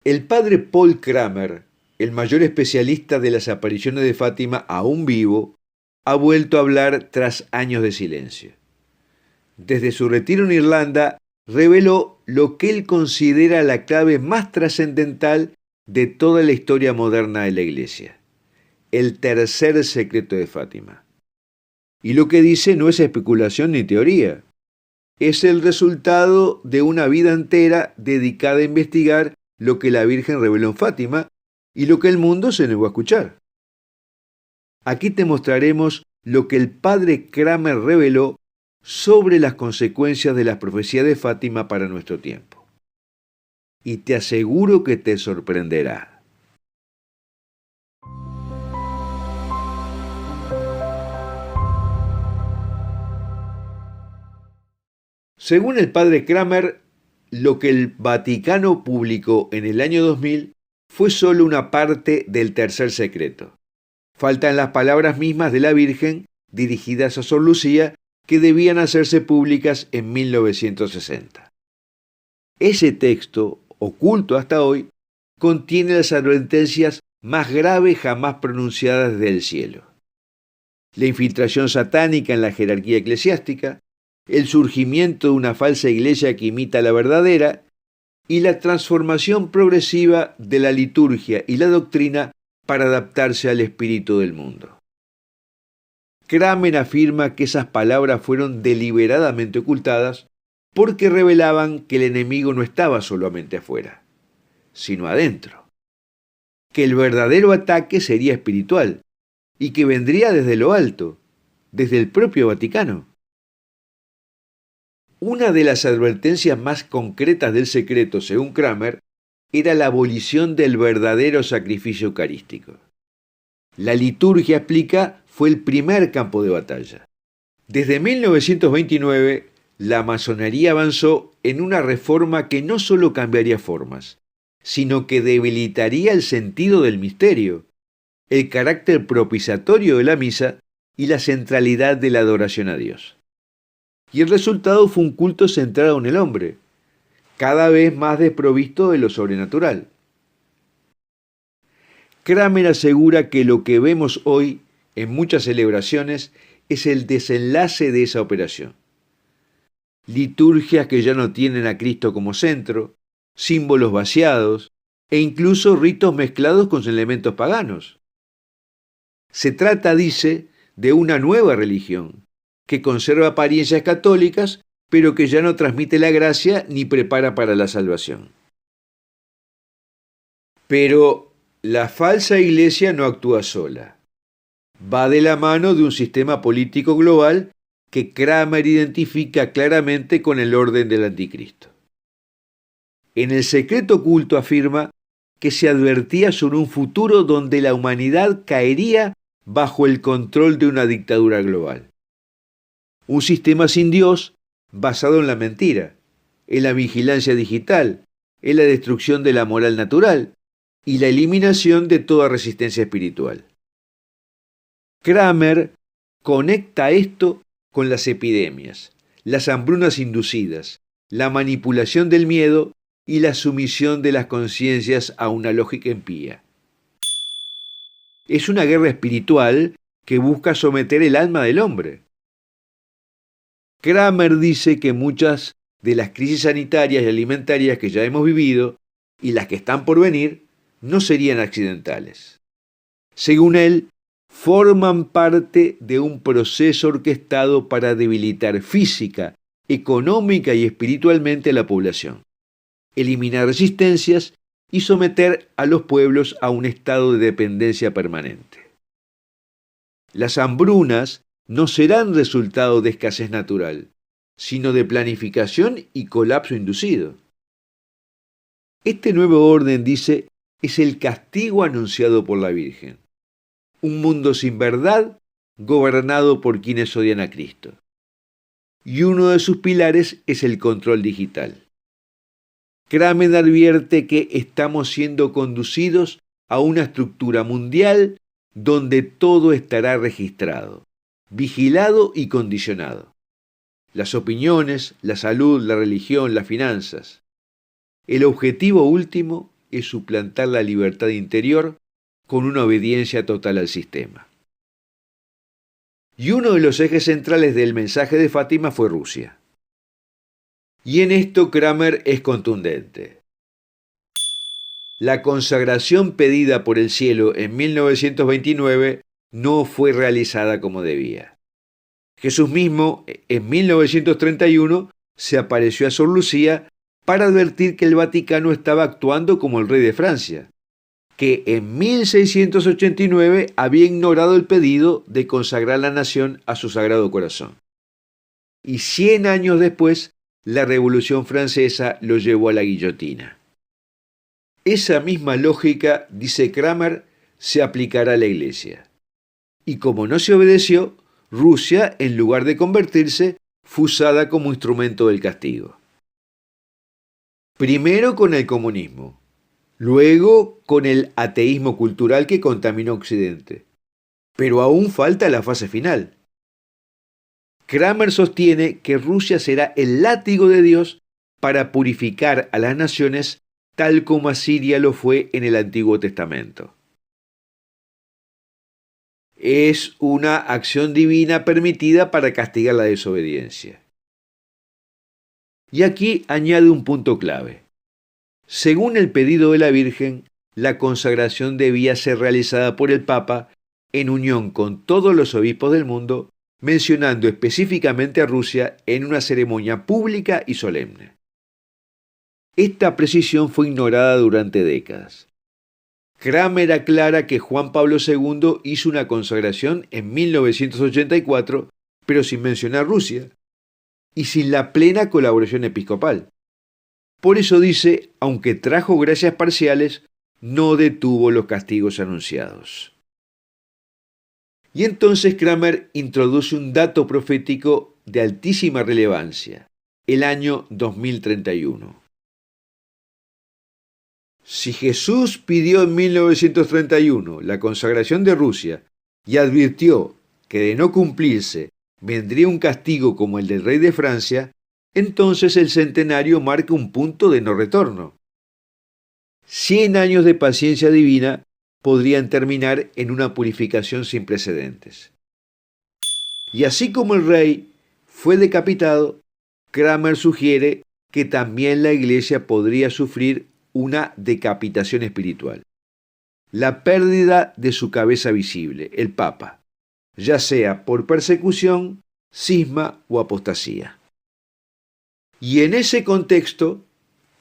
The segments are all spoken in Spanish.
El padre Paul Kramer, el mayor especialista de las apariciones de Fátima aún vivo, ha vuelto a hablar tras años de silencio. Desde su retiro en Irlanda, reveló lo que él considera la clave más trascendental de toda la historia moderna de la Iglesia: el tercer secreto de Fátima. Y lo que dice no es especulación ni teoría, es el resultado de una vida entera dedicada a investigar lo que la Virgen reveló en Fátima y lo que el mundo se negó a escuchar. Aquí te mostraremos lo que el padre Kramer reveló sobre las consecuencias de las profecías de Fátima para nuestro tiempo. Y te aseguro que te sorprenderá. Según el padre Kramer, lo que el Vaticano publicó en el año 2000 fue solo una parte del tercer secreto. Faltan las palabras mismas de la Virgen dirigidas a Sor Lucía, que debían hacerse públicas en 1960. Ese texto, oculto hasta hoy, contiene las advertencias más graves jamás pronunciadas desde el cielo: la infiltración satánica en la jerarquía eclesiástica, el surgimiento de una falsa iglesia que imita a la verdadera y la transformación progresiva de la liturgia y la doctrina para adaptarse al espíritu del mundo. Kramer afirma que esas palabras fueron deliberadamente ocultadas porque revelaban que el enemigo no estaba solamente afuera, sino adentro, que el verdadero ataque sería espiritual y que vendría desde lo alto, desde el propio Vaticano. Una de las advertencias más concretas del secreto, según Kramer, era la abolición del verdadero sacrificio eucarístico. La liturgia, explica, fue el primer campo de batalla. Desde 1929, la masonería avanzó en una reforma que no solo cambiaría formas, sino que debilitaría el sentido del misterio, el carácter propiciatorio de la misa y la centralidad de la adoración a Dios. Y el resultado fue un culto centrado en el hombre, cada vez más desprovisto de lo sobrenatural. Kramer asegura que lo que vemos hoy en muchas celebraciones es el desenlace de esa operación. Liturgias que ya no tienen a Cristo como centro, símbolos vaciados e incluso ritos mezclados con elementos paganos. Se trata, dice, de una nueva religión que conserva apariencias católicas, pero que ya no transmite la gracia ni prepara para la salvación. Pero la falsa iglesia no actúa sola. Va de la mano de un sistema político global que Kramer identifica claramente con el orden del anticristo. En el secreto oculto afirma que se advertía sobre un futuro donde la humanidad caería bajo el control de una dictadura global. Un sistema sin Dios, basado en la mentira, en la vigilancia digital, en la destrucción de la moral natural y la eliminación de toda resistencia espiritual. Kramer conecta esto con las epidemias, las hambrunas inducidas, la manipulación del miedo y la sumisión de las conciencias a una lógica impía. Es una guerra espiritual que busca someter el alma del hombre. Kramer dice que muchas de las crisis sanitarias y alimentarias que ya hemos vivido y las que están por venir no serían accidentales. Según él, forman parte de un proceso orquestado para debilitar física, económica y espiritualmente a la población, eliminar resistencias y someter a los pueblos a un estado de dependencia permanente. Las hambrunas no serán resultado de escasez natural, sino de planificación y colapso inducido. Este nuevo orden, dice, es el castigo anunciado por la Virgen. Un mundo sin verdad, gobernado por quienes odian a Cristo. Y uno de sus pilares es el control digital. Kramer advierte que estamos siendo conducidos a una estructura mundial donde todo estará registrado, vigilado y condicionado. Las opiniones, la salud, la religión, las finanzas. El objetivo último es suplantar la libertad interior con una obediencia total al sistema. Y uno de los ejes centrales del mensaje de Fátima fue Rusia. Y en esto Kramer es contundente. La consagración pedida por el cielo en 1929 no fue realizada como debía. Jesús mismo, en 1931, se apareció a Sor Lucía para advertir que el Vaticano estaba actuando como el rey de Francia, que en 1689 había ignorado el pedido de consagrar la nación a su Sagrado Corazón. Y 100 años después, la Revolución Francesa lo llevó a la guillotina. Esa misma lógica, dice Kramer, se aplicará a la Iglesia. Y como no se obedeció, Rusia, en lugar de convertirse, fue usada como instrumento del castigo. Primero con el comunismo, luego con el ateísmo cultural que contaminó Occidente. Pero aún falta la fase final. Kramer sostiene que Rusia será el látigo de Dios para purificar a las naciones tal como Asiria lo fue en el Antiguo Testamento. Es una acción divina permitida para castigar la desobediencia. Y aquí añade un punto clave. Según el pedido de la Virgen, la consagración debía ser realizada por el Papa en unión con todos los obispos del mundo, mencionando específicamente a Rusia en una ceremonia pública y solemne. Esta precisión fue ignorada durante décadas. Kramer aclara que Juan Pablo II hizo una consagración en 1984, pero sin mencionar Rusia, y sin la plena colaboración episcopal. Por eso dice, aunque trajo gracias parciales, no detuvo los castigos anunciados. Y entonces Kramer introduce un dato profético de altísima relevancia, el año 2031. Si Jesús pidió en 1931 la consagración de Rusia y advirtió que de no cumplirse vendría un castigo como el del rey de Francia, entonces el centenario marca un punto de no retorno. 100 años de paciencia divina podrían terminar en una purificación sin precedentes. Y así como el rey fue decapitado, Kramer sugiere que también la Iglesia podría sufrir una decapitación espiritual. La pérdida de su cabeza visible, el Papa, ya sea por persecución, cisma o apostasía. Y en ese contexto,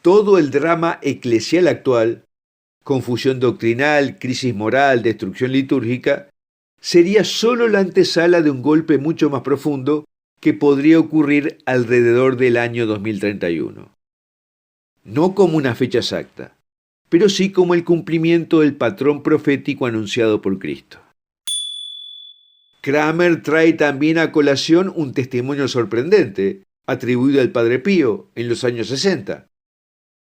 todo el drama eclesial actual, confusión doctrinal, crisis moral, destrucción litúrgica, sería solo la antesala de un golpe mucho más profundo que podría ocurrir alrededor del año 2031. No como una fecha exacta, pero sí como el cumplimiento del patrón profético anunciado por Cristo. Kramer trae también a colación un testimonio sorprendente, atribuido al Padre Pío en los años 60,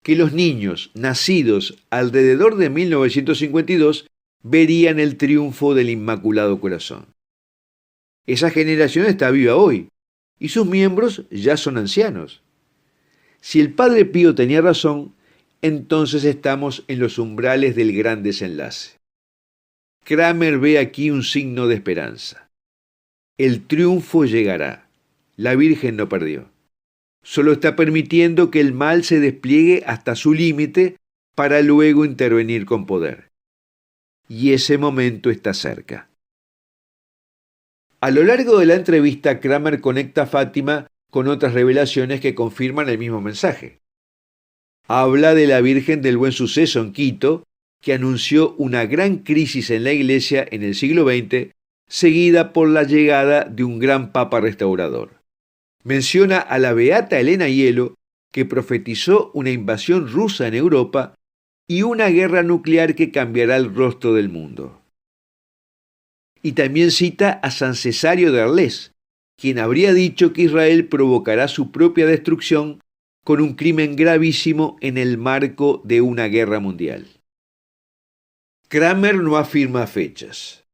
que los niños nacidos alrededor de 1952 verían el triunfo del Inmaculado Corazón. Esa generación está viva hoy, y sus miembros ya son ancianos. Si el Padre Pío tenía razón, entonces estamos en los umbrales del gran desenlace. Kramer ve aquí un signo de esperanza. El triunfo llegará. La Virgen no perdió. Solo está permitiendo que el mal se despliegue hasta su límite para luego intervenir con poder. Y ese momento está cerca. A lo largo de la entrevista, Kramer conecta a Fátima con otras revelaciones que confirman el mismo mensaje. Habla de la Virgen del Buen Suceso en Quito, que anunció una gran crisis en la Iglesia en el siglo XX, seguida por la llegada de un gran Papa restaurador. Menciona a la beata Elena Hielo, que profetizó una invasión rusa en Europa y una guerra nuclear que cambiará el rostro del mundo. Y también cita a San Cesario de Arles, quien habría dicho que Israel provocará su propia destrucción con un crimen gravísimo en el marco de una guerra mundial. Kramer no afirma fechas,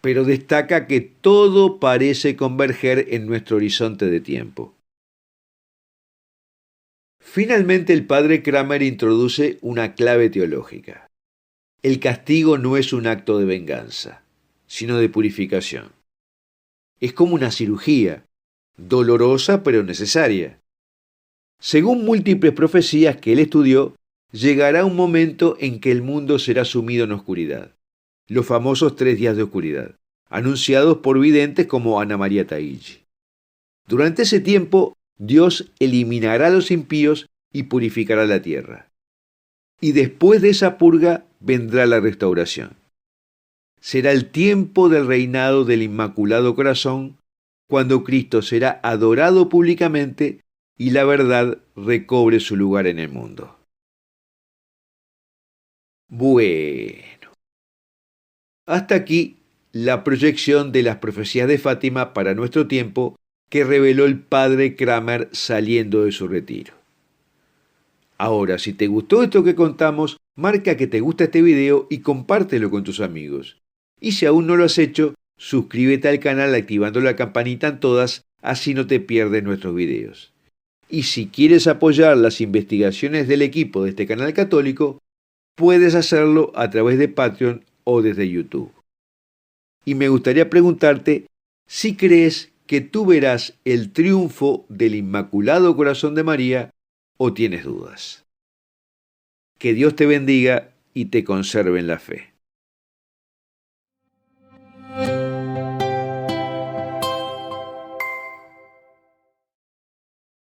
pero destaca que todo parece converger en nuestro horizonte de tiempo. Finalmente, el padre Kramer introduce una clave teológica. El castigo no es un acto de venganza, sino de purificación. Es como una cirugía, dolorosa pero necesaria. Según múltiples profecías que él estudió, llegará un momento en que el mundo será sumido en oscuridad. Los famosos 3 días de oscuridad, anunciados por videntes como Ana María Taigi. Durante ese tiempo, Dios eliminará a los impíos y purificará la tierra. Y después de esa purga vendrá la restauración. Será el tiempo del reinado del Inmaculado Corazón, cuando Cristo será adorado públicamente y la verdad recobre su lugar en el mundo. Bueno, hasta aquí la proyección de las profecías de Fátima para nuestro tiempo que reveló el padre Kramer saliendo de su retiro. Ahora, si te gustó esto que contamos, marca que te gusta este video y compártelo con tus amigos. Y si aún no lo has hecho, suscríbete al canal activando la campanita en todas, así no te pierdes nuestros videos. Y si quieres apoyar las investigaciones del equipo de este canal católico, puedes hacerlo a través de Patreon o desde YouTube. Y me gustaría preguntarte si crees que tú verás el triunfo del Inmaculado Corazón de María o tienes dudas. Que Dios te bendiga y te conserve en la fe.